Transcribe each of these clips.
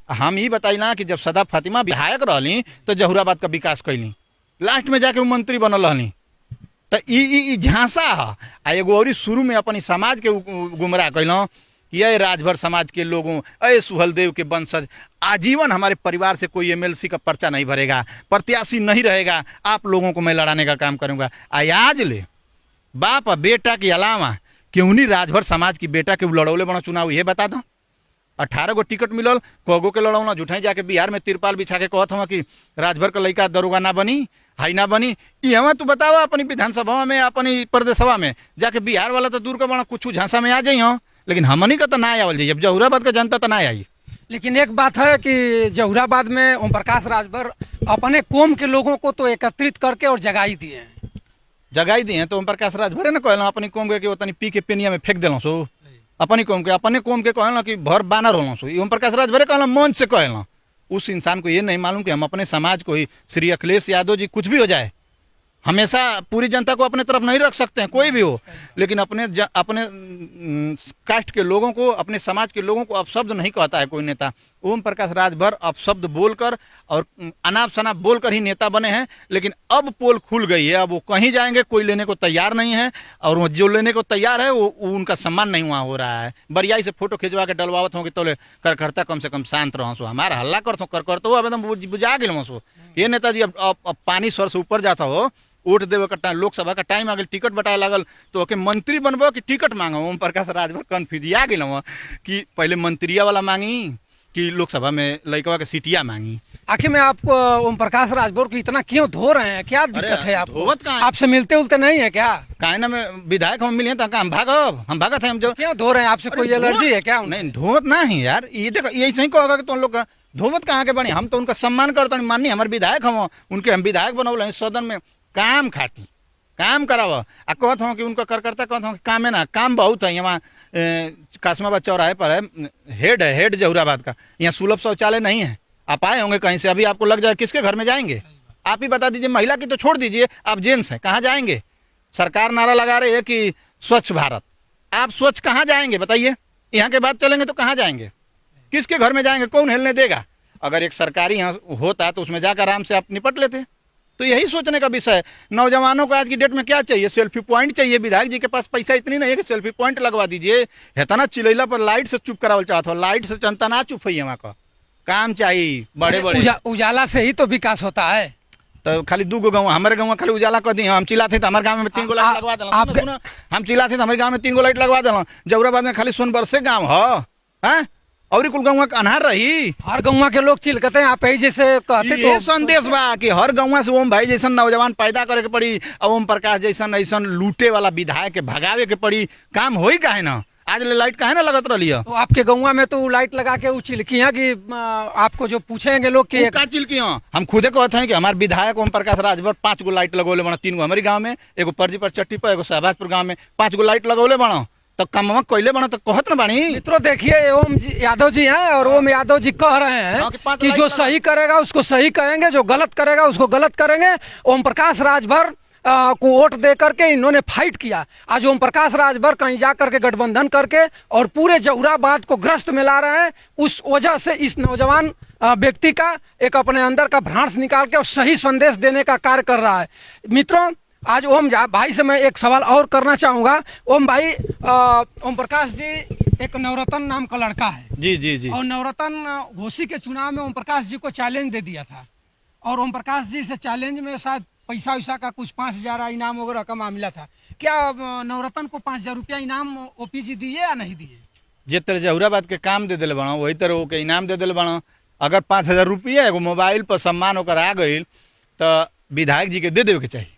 हम ही बताई ना कि जब सदा फातिमा विधायक रहली तो जहुराबाद का विकास कैली, लास्ट में जाके वो मंत्री बनल रहली। तो ई झांसा है। आ एगो और शुरू में अपनी समाज के गुमराह कैलों कि अरे राजभर समाज के लोगों, अरे सुहलदेव के वंशज, आजीवन हमारे परिवार से कोई एमएलसी का पर्चा नहीं भरेगा, प्रत्याशी नहीं रहेगा, आप लोगों को मैं लड़ाने का काम करूंगा। आज ले बाप और बेटा के अलावा क्यों नहीं राजभर समाज की बेटा के लड़ौले बना चुनाव, ये बता दो। 18 गो टिकट मिलल, कोगो के लड़ौना झूठाई जाके बिहार में तिरपाल बिछा के कहत हम कि राजभर का लड़का दरोगा ना बनी, हाई ना बनी। ये हमें तू बतावा अपनी विधानसभा में, अपनी प्रदेशसभा में जाके बिहार वाला तो दूर का बड़ा कुछ झांसा में आ जाई हो, लेकिन हमनी का तो ना आवल जाइए। अब जहुराबाद का जनता तो ना आई। लेकिन एक बात है कि जहुराबाद में ओम प्रकाश राजभर अपने कौम के लोगों को तो एकत्रित करके और जगाई दिए हैं। जगाई दिए तो ओम प्रकाश राजभर ने कहल अपनी कौम के तनी पी के पेनिया में फेंक दिलों सो, अपनी कौम के कहल कि भर बानर होलों सो। ओम प्रकाश राजभर कहल मंच से कहल। उस इंसान को ये नहीं मालूम कि हम अपने समाज को ही, श्री अखिलेश यादव जी कुछ भी हो जाए, हमेशा पूरी जनता को अपने तरफ नहीं रख सकते हैं, कोई भी हो, लेकिन अपने कास्ट के लोगों को, अपने समाज के लोगों को अपशब्द नहीं कहता है कोई नेता। ओम प्रकाश राजभर अपशब्द बोलकर और अनाप शनाप बोलकर ही नेता बने हैं। लेकिन अब पोल खुल गई है, अब वो कहीं जाएंगे कोई लेने को तैयार नहीं है, और वो जो लेने को तैयार है वो उनका सम्मान नहीं वहाँ हो रहा है। बरियाई से फोटो खिंचवा के डलवावत होंगे तो करकर्ता कम से कम शांत रहो सो, हमारा हल्ला कर तो अब एकदम बुझा गए सो। ये नेताजी अब पानी स्वर से ऊपर जाता हो, वोट देवे का टाइम, लोकसभा का टाइम आ गया, टिकट बटाए लगल तो ओके मंत्री बनबो कि टिकट मांगो। ओम प्रकाश राजभर कन्फ्यूज आ गए कि पहले मंत्रिया वाला मांगी कि लोकसभा में लड़कवा के सीटिया मांगी। आखिर में आप ओम प्रकाश राजभर को इतना क्यों धो रहे हैं, क्या दिक्कत है आपको? आपसे मिलते उलते नहीं है क्या? काहे ना में विधायक हम मिले तो हम भागत है। हम जो क्यों धो रहे हैं? आपसे कोई एलर्जी है क्या? नहीं, धोवत ना ही यार, ये देखो ये सही कहोगा कि तुम लोग का धोवत कहाँ के बनी। हम तो उनका सम्मान करते हैं, माननी हमारे विधायक हम उनके, हम विधायक बनौल सदन में काम खाती, काम कराव। आ कहत हूँ कि उनका करकर्ता कहत हूँ कि काम है ना, काम बहुत है। यहाँ कासमाबाद चौराहे पर है हेड जहुराबाद का, यहाँ सुलभ शौचालय नहीं है। आप आए होंगे कहीं से, अभी आपको लग जाए किसके घर में जाएंगे, आप ही बता दीजिए। महिला की तो छोड़ दीजिए, आप जेंट्स हैं, कहाँ जाएंगे? सरकार नारा लगा रही है कि स्वच्छ भारत, आप स्वच्छ कहाँ जाएंगे बताइए? यहाँ के बाद चलेंगे तो कहाँ जाएंगे? किसके घर में जाएंगे? कौन हिलने देगा? अगर एक सरकारी यहाँ होता तो उसमें जाकर आराम से आप निपट लेते। तो यही सोचने का विषय है। नौजवानों को आज की डेट में क्या चाहिए? सेल्फी पॉइंट चाहिए। विधायक जी के पास पैसा इतनी नहीं है कि सेल्फी पॉइंट लगवा दीजिए। हेतना चिलैला पर लाइट से चुप करावल चाहता हो, लाइट से जनता ना चुप है। वहाँ का काम चाहिए बड़े बड़े। उजाला से ही तो विकास होता है। तो खाली 2 गो गाँव, हमारे गाँव खाली उजाला कर दी। हम चिल्लाते तो हमारे गाँव में 3 गो लाइट लगवा दिला। हम चिल्लाते तो हमारे गाँव में 3 गो लाइट लगवा दिला। जहुराबाद में खाली सोनबरसे गाँव है और कुल गौवा अनहार रही। हर गौवा के लोग चिलकते हैं, आप ही जैसे कहते तो संदेश बा कि हर गौवा से ओम भाई जैसा नौजवान पैदा करे के पड़ी, और ओम प्रकाश जैसा ऐसा लूटे वाला विधायक के भगावे के पड़ी। काम होई काहे ना? आज ले लाइट काहे ना लगत रही है? तो आपके गौवा में तो लाइट लगा के वो चिलकी है कि आपको जो पूछेंगे लोग कि का चिलकी है? हम खुदे कहते हैं कि हमारे विधायक ओम प्रकाश राजभर 5 गो लाइट लगौले बना। 3 गो हमारे गाँव में, एगो परजी पर चट्टी पर, एगो शहबाजपुर गाँव में 5 गो लाइट लगौले बना। तो कमवा कोयले बना तो कहत ना बानी। मित्रों देखिए, ओम यादव जी हैं और ओम यादव जी कह रहे हैं कि जो सही करेगा उसको सही कहेंगे, जो गलत करेगा उसको गलत करेंगे। ओम प्रकाश राजभर को वोट दे करके इन्होंने फाइट किया। आज ओम प्रकाश राजभर कहीं जा करके गठबंधन करके और पूरे जहुराबाद को ग्रस्त में ला रहे हैं। उस वजह से इस नौजवान व्यक्ति का एक अपने अंदर का भ्रांस निकाल के और सही संदेश देने का कार्य कर रहा है। मित्रों, आज ओम भाई से मैं एक सवाल और करना चाहूँगा। ओम भाई, ओम प्रकाश जी एक नवरत्न नाम का लड़का है। जी जी जी। और नवरत्न घोसी के चुनाव में ओम प्रकाश जी को चैलेंज दे दिया था, और ओम प्रकाश जी से चैलेंज में शायद पैसा वैसा का कुछ 5,000 इनाम वगैरह का मामला था। क्या नवरत्न को 5,000 रुपया इनाम ओपी जी दिए या नहीं दिए? जिस तरह जहुराबाद के काम दे दिले बना, वही तरह के इनाम दे दिले बना। अगर 5,000 रुपया एगो मोबाइल पर सम्मान होकर आ गई तो विधायक जी के दे देवे के चाहिए।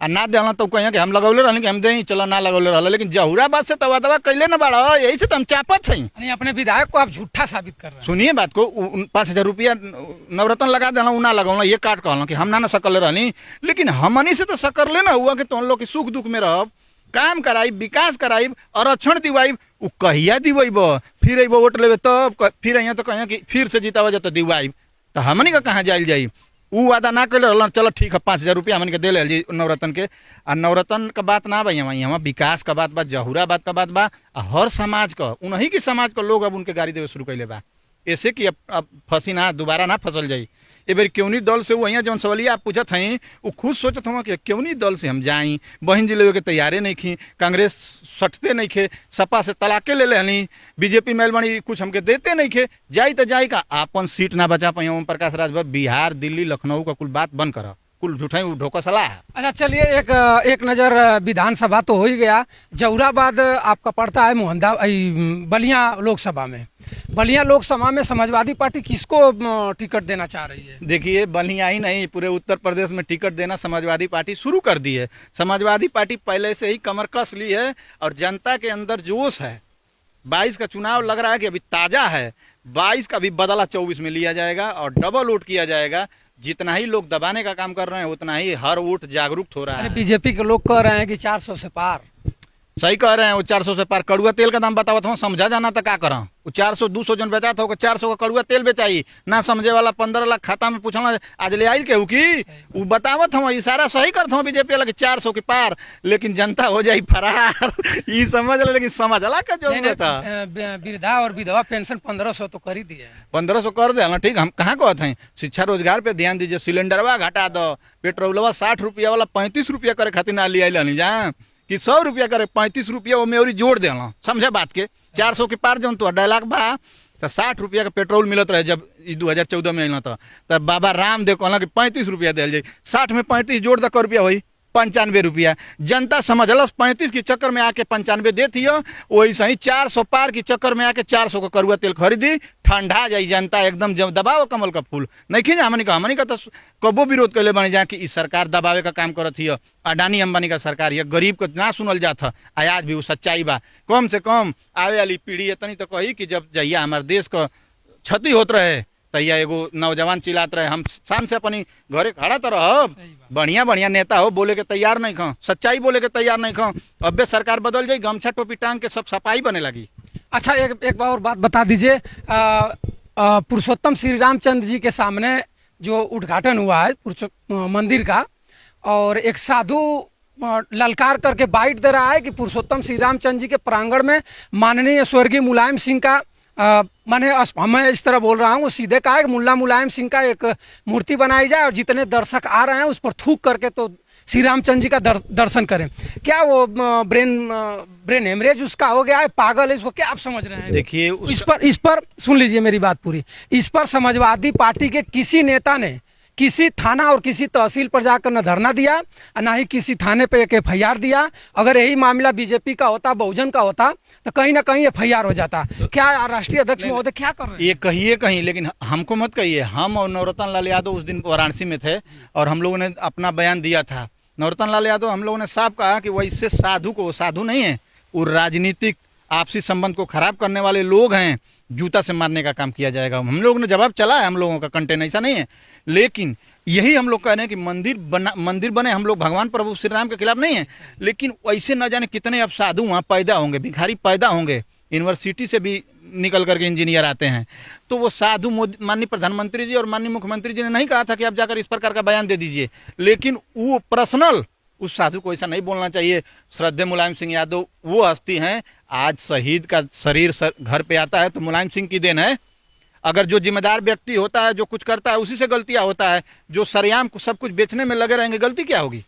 आ ना देना तो कहीं कि हम लगौले रहने कि हम दे चला ना लगौले रहा। लेकिन जहुराबाद से तवा दवा कैले ना बाड़ा, यही से तो हम चापत हैं। अपने विधायक को आप झूठा साबित कर रहे हैं। सुनिए बात को, 5,000 रुपया नवरत्न लगा देना, ना लगौना, ये काट कहना कि हम ना सकल रहनी। लेकिन हमनी से तो सकर लेना हुआ कि तुम लोग के सुख दुख में रह, काम कराई, विकास कराई, आरक्षण दिवाई। उ कहिया दिवेब? फिर अब वोट लेवे तब फिर अँ तो कहें कि फिर से जीतावा जाता दिवाई, तो हमनी का कहाँ जाइल जाई? वो वादा ना कर रहा। चलो ठीक है, 5,000 रुपया हमन के दे ले जी नवरत्न के। आ नवरत्न का बात ना बा, यहाँ विकास का बात बा, जहुराबाद का बात बा। हर समाज का, उन्हीं के समाज का लोग अब उनके गाड़ी देवे शुरू कैले बा। ऐसे कि अब फंसी ना दोबारा ना फसल जाई। ए बेर क्यों नहीं दल से वो जौन सवालिया आप पूछत हैं वो खुद सोचत हूँ कि क्यों नहीं दल से हम जाई। बहन जी लेवे के तैयारे नहीं खी, कांग्रेस सटते नहीं खे, सपा से तलाके ले लेनी, बीजेपी मेलबनी कुछ हमके देते नहीं खे, जाई तो जाई का आपन सीट ना बचा पाई। ओम प्रकाश राजभर बिहार दिल्ली लखनऊ का कुल बात बंद करा, कुल झूठा ढोका सलाह। अच्छा चलिए एक नज़र विधानसभा तो हो ही गया, जौराबाद आपका पड़ता है बलिया लोकसभा में। बलिया लोकसभा में समाजवादी पार्टी किसको टिकट देना चाह रही है? देखिए बलिया ही नहीं पूरे उत्तर प्रदेश में टिकट देना समाजवादी पार्टी शुरू कर दी है। समाजवादी पार्टी पहले से ही कमर कस ली है और जनता के अंदर जोश है। 22 का चुनाव लग रहा है कि अभी ताजा है, 22 का भी बदला 24 में लिया जाएगा और डबल वोट किया जाएगा। जितना ही लोग दबाने का काम कर रहे हैं उतना ही हर वोट जागरूक हो रहा है। बीजेपी के लोग कह रहे हैं कि 400 से पार। सही कह रहे हैं, वो 400 से पार। कड़ुआ तेल का दाम बतावत हूँ, समझा जाना तो क्या करा। वो 400-200 जन बेचा था 400 का कड़ुआ तेल बेचाई ना, समझे वाला 15 लाख खाता में पूछना आज ले आई केहू की वो बतावत हूँ। इशारा सही करता हूँ बीजेपी वाला 400 के पार, लेकिन जनता हो जाए फरार। ये समझ ले, लेकिन समझला का जो था वृद्धा और विधवा पेंशन 1500 तो कर ही दिया, 1500 कर दे। ठीक, हम कहाँ कहते हैं शिक्षा रोजगार पे ध्यान दीजिए, सिलेंडरवा घटा दो, पेट्रोलवा 60 रुपया वाला 35 रुपया करे खातिर ना लिया नहीं जा कि 100 रुपया करे 35 रुपया वो मेरी जोड़ देना। समझे बात के? 400 के पार जौन तो डायलॉग बा तो 60 रुपया का पेट्रोल मिलत रहे जब 2014 में आना था, तब बाबा रामदेव कहला कि 35 रुपया दिल जाए। 60 में 35 जोड़ दे रुपया हुई 95 रुपया। जनता समझलस 35 के चक्कर में आके 95 देती है, वैसे ही 400 पार के चक्कर में आके 400 का करुआ तेल खरीदी। ठंडा जाई जनता एकदम, जब दबाओ कमल का फूल नहीं खींच। हमनी का तो कबो विरोध कर ले बने जा कि इस सरकार दबावे का काम करत है, अडानी अंबानी का सरकार है, गरीब को ना सुनल जाता। आज भी वो सच्चाई बा। कम से कम आवे वाली पीढ़ी इतनी तो कही कि जब जहिया हमारे देश का क्षति होत रहे तैया एगो नौजवान चिल्लात रहे, हम शान से अपनी घरे खड़ा तो रह। बढ़िया बढ़िया नेता हो बोले के तैयार नहीं खा, सच्चाई बोले के तैयार नहीं खा। अब सरकार बदल जाए, गमछा टोपी टांग के सब सफाई बने लगी। अच्छा एक और बात बता दीजिए, पुरुषोत्तम श्री रामचंद्र जी के सामने जो उद्घाटन हुआ है मंदिर का, और एक साधु ललकार करके बाइट दे रहा है कि पुरुषोत्तम श्री रामचंद्र जी के प्रांगण में माननीय स्वर्गीय मुलायम सिंह का मैं इस तरह बोल रहा हूँ, सीधे कहा कि मुल्ला मुलायम सिंह का एक मूर्ति बनाई जाए और जितने दर्शक आ रहे हैं उस पर थूक करके तो श्री रामचंद्र जी का दर्शन करें। क्या वो ब्रेन हेमरेज उसका हो गया है, पागल है, इसको क्या आप समझ रहे हैं? देखिए इस पर सुन लीजिए मेरी बात पूरी। इस पर समाजवादी पार्टी के किसी नेता ने किसी थाना और किसी तहसील पर जाकर न धरना दिया, ना ही किसी थाने पे एक FIR दिया। अगर यही मामला बीजेपी का होता, बहुजन का होता, तो कहीं ना कहीं FIR हो जाता। क्या राष्ट्रीय अध्यक्ष महोदय क्या कर रहे हैं? ये कहिए कहीं, लेकिन हमको मत कहिए। हम और नवरत्न लाल यादव उस दिन वाराणसी में थे और हम लोगों ने अपना बयान दिया था। नवरत्न लाल यादव हम लोगों ने साफ कहा कि वैसे साधु को साधु नहीं है, वो राजनीतिक आपसी संबंध को खराब करने वाले लोग हैं, जूता से मारने का काम किया जाएगा। हम लोगों ने जवाब चला है, हम लोगों का कंटेंट ऐसा नहीं है। लेकिन यही हम लोग कह रहे हैं कि मंदिर बने, हम लोग भगवान प्रभु श्री राम के खिलाफ नहीं है, लेकिन ऐसे न जाने कितने अब साधु वहाँ पैदा होंगे, भिखारी पैदा होंगे। यूनिवर्सिटी से भी निकल करके इंजीनियर आते हैं। तो वो साधु माननीय प्रधानमंत्री जी और माननीय मुख्यमंत्री जी ने नहीं कहा था कि आप जाकर इस प्रकार का बयान दे दीजिए, लेकिन वो पर्सनल उस साधु को ऐसा नहीं बोलना चाहिए। श्रद्धेय मुलायम सिंह यादव वो हस्ती हैं, आज शहीद का शरीर घर पे आता है तो मुलायम सिंह की देन है। अगर जो जिम्मेदार व्यक्ति होता है, जो कुछ करता है, उसी से गलतियां होता है। जो सरेआम सब कुछ बेचने में लगे रहेंगे, गलती क्या होगी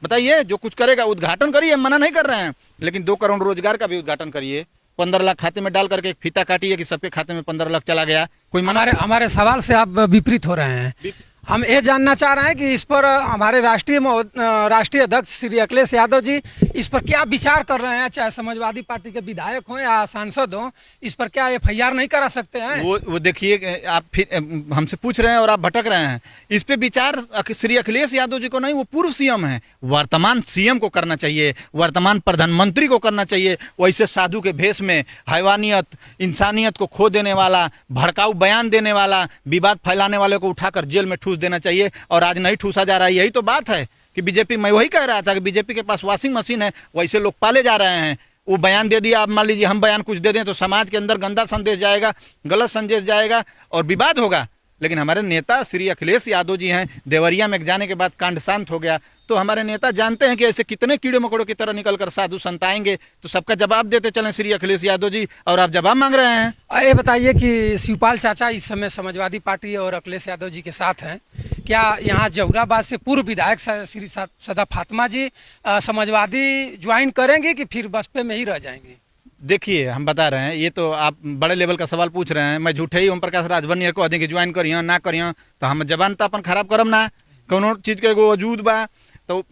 बताइए? जो कुछ करेगा उद्घाटन करिए, मना नहीं कर रहे हैं, लेकिन 2 करोड़ रोजगार का भी उद्घाटन करिए। 15 लाख खाते में डाल करके एक फीता काटिए कि सबके खाते में 15 लाख चला गया। कोई हमारे सवाल से आप विपरीत हो रहे हैं। हम ये जानना चाह रहे हैं कि इस पर हमारे राष्ट्रीय अध्यक्ष श्री अखिलेश यादव जी इस पर क्या विचार कर रहे हैं, चाहे समाजवादी पार्टी के विधायक हों या सांसद हों, इस पर क्या FIR नहीं करा सकते हैं? वो देखिए, आप फिर हमसे पूछ रहे हैं और आप भटक रहे हैं। इस पे विचार श्री अखिलेश यादव जी को नहीं, वो पूर्व CM है, वर्तमान CM को करना चाहिए, वर्तमान प्रधानमंत्री को करना चाहिए। वैसे साधु के भेष में हैवानियत, इंसानियत को खो देने वाला, भड़काऊ बयान देने वाला, विवाद फैलाने वाले को उठाकर जेल में देना चाहिए, और आज नहीं ठूसा जा रहा है। यही तो बात है कि बीजेपी, मैं वही कह रहा था कि बीजेपी के पास वॉशिंग मशीन है, वैसे लोग पाले जा रहे हैं। वो बयान दे दिया, अब मान लीजिए हम बयान कुछ दे दें तो समाज के अंदर गंदा संदेश जाएगा, गलत संदेश जाएगा और विवाद होगा। लेकिन हमारे नेता श्री अखिलेश यादव जी हैं, देवरिया में जाने के बाद कांड शांत हो गया, तो हमारे नेता जानते हैं कि ऐसे कितने कीड़े मकोड़ों की तरह निकल कर साधु संत आएंगे, तो सबका जवाब देते चलें श्री अखिलेश यादव जी, और आप जवाब मांग रहे हैं। ये बताइए कि शिवपाल चाचा इस समय समाजवादी पार्टी और अखिलेश यादव जी के साथ हैं, क्या यहाँ जहुराबाद से पूर्व विधायक श्री सदा फातिमा जी समाजवादी ज्वाइन करेंगे कि फिर बसपा में ही रह जाएंगे? देखिए, हम बता रहे हैं, ये तो आप बड़े लेवल का सवाल पूछ रहे हैं। मैं झूठे ही ओम प्रकाश राजभर को अधिक ज्वाइन करिए ना करिए, तो हम जबान तो अपन खराब करम ना, कोनो चीज के एगो वजूद बा। तो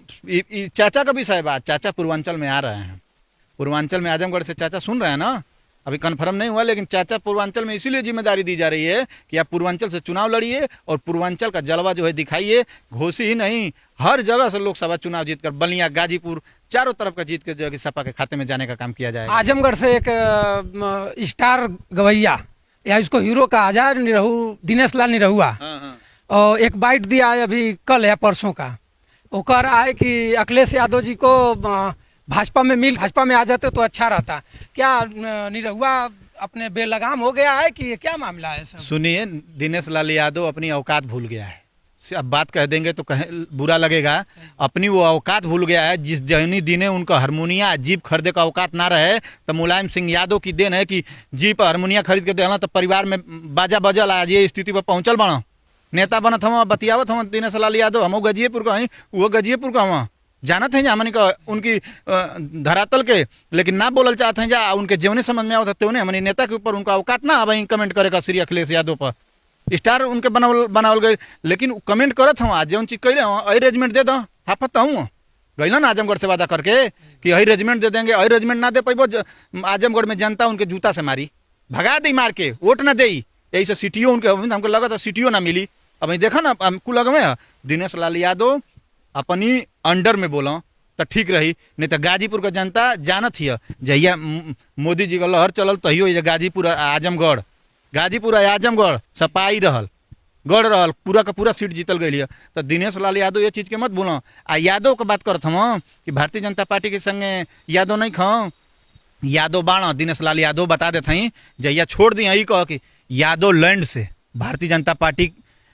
चाचा का विषय बा, चाचा पूर्वांचल में आ रहे हैं, पूर्वांचल में आजमगढ़ से चाचा सुन रहे हैं ना, अभी कन्फर्म नहीं हुआ, लेकिन चाचा पूर्वांचल में इसीलिए जिम्मेदारी दी जा रही है कि आप पूर्वांचल से चुनाव लड़िए और पूर्वांचल का जलवा जो है दिखाइए। घोसी ही नहीं, हर जगह से लोकसभा चुनाव जीतकर बलिया, गाजीपुर, चारों तरफ का जीत के जो है कि सपा के खाते में जाने का काम किया जाएगा। आजमगढ़ से एक स्टार गवैया या इसको हीरो कहा जाए, निरहू दिनेश लाल निरहुआ, और एक बाइट दिया है अभी कल या परसों का, वो कह रहा है कि अखिलेश यादव जी को भाजपा में आ जाते तो अच्छा रहता। क्या निरहुआ अपने बेलगाम हो गया है कि ये क्या मामला है? सुनिए, दिनेश लाल यादव अपनी औकात भूल गया है। अब बात कह देंगे तो बुरा लगेगा, अपनी वो औकात भूल गया है। जिस जहनी दिने उनका हारमोनिया जीप खरीदे का औकात ना रहे, तो मुलायम सिंह यादव की देन है कि जीप हारमोनिया खरीद के देना, तो परिवार में बाजा बजल, आज ये स्थिति पर पहुंचल बना। नेता बनत हम, बतियावत हम दिनेश लाल यादव, हम गजिएपुर का, वो गजिएपुर का हुआ, जानत हैं हमनी का उनकी धरातल के, लेकिन ना बोलल चाहते हैं जा, उनके जीवने समझ में आवत होते हमनी नेता के ऊपर उनका औकात ना अब कमेंट करेगा श्री अखिलेश यादव पर। स्टार उनके बनावल गए, लेकिन कमेंट करत हम, आज जौन चीज कैले हम, अही रेजिमेंट दे दो, हाफत हूँ गई ना आजमगढ़ से वादा करके कि अही रेजिमेंट दे देंगे, अही रेजिमेंट ना दे पैबो, आजमगढ़ में जनता उनके जूता से मारी, भगा दी मार के, वोट ना दे, यही से सीटीओ उनके, हमको लगा था सीटीओ ना मिली। अब देखा ना, हमको लगे दिनेश लाल यादव अपनी अंडर में बोला तो ठीक रही, नहीं तो गाजीपुर का जनता जानत ही जहिया मोदी जी का लहर चलल तहियो गाजीपुर आजमगढ़ सपाई रहल, गढ़ रहल, पूरा का पूरा सीट जीतल गई है। तो दिनेश लाल यादव ये चीज के मत बोलो। आ यादव के बात करत हम कि भारतीय जनता पार्टी के संगे यादव नहीं खाओ, यादव बाणा दिनेश लाल यादव बता देते हैं, जहिया छोड़ दी यही कह कि यादव लैंड से भारतीय जनता पार्टी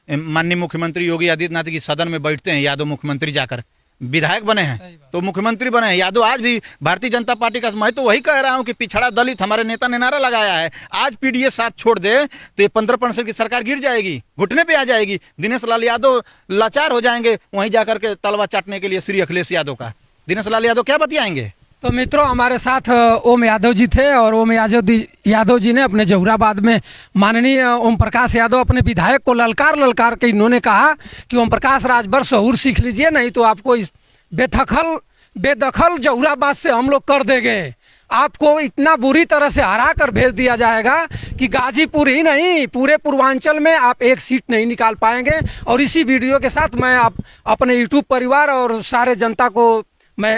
माननीय मुख्यमंत्री योगी आदित्यनाथ की सदन में बैठते हैं, यादव मुख्यमंत्री जाकर विधायक बने हैं तो मुख्यमंत्री बने हैं यादव। आज भी भारतीय जनता पार्टी का, मैं तो वही कह रहा हूं कि पिछड़ा दलित हमारे नेता ने नारा लगाया है, आज पीडीए साथ छोड़ दे तो ये 15% की सरकार गिर जाएगी, घुटने पे आ जाएगी, दिनेश लाल यादव लाचार हो जाएंगे, वहीं जाकर के तलवा चाटने के लिए श्री अखिलेश यादव का दिनेश लाल यादव क्या बतियाएंगे। तो मित्रों, हमारे साथ ओम यादव जी थे और ओम यादव जी ने अपने जहुराबाद में माननीय ओम प्रकाश यादव अपने विधायक को ललकार के इन्होंने कहा कि ओम प्रकाश राजभर शहूर सीख लीजिए, नहीं तो आपको इस बेदखल जहुराबाद से हम लोग कर देंगे, आपको इतना बुरी तरह से हरा कर भेज दिया जाएगा कि गाजीपुर ही नहीं पूरे पूर्वांचल में आप एक सीट नहीं निकाल पाएंगे। और इसी वीडियो के साथ मैं अपने यूट्यूब परिवार और सारे जनता को मैं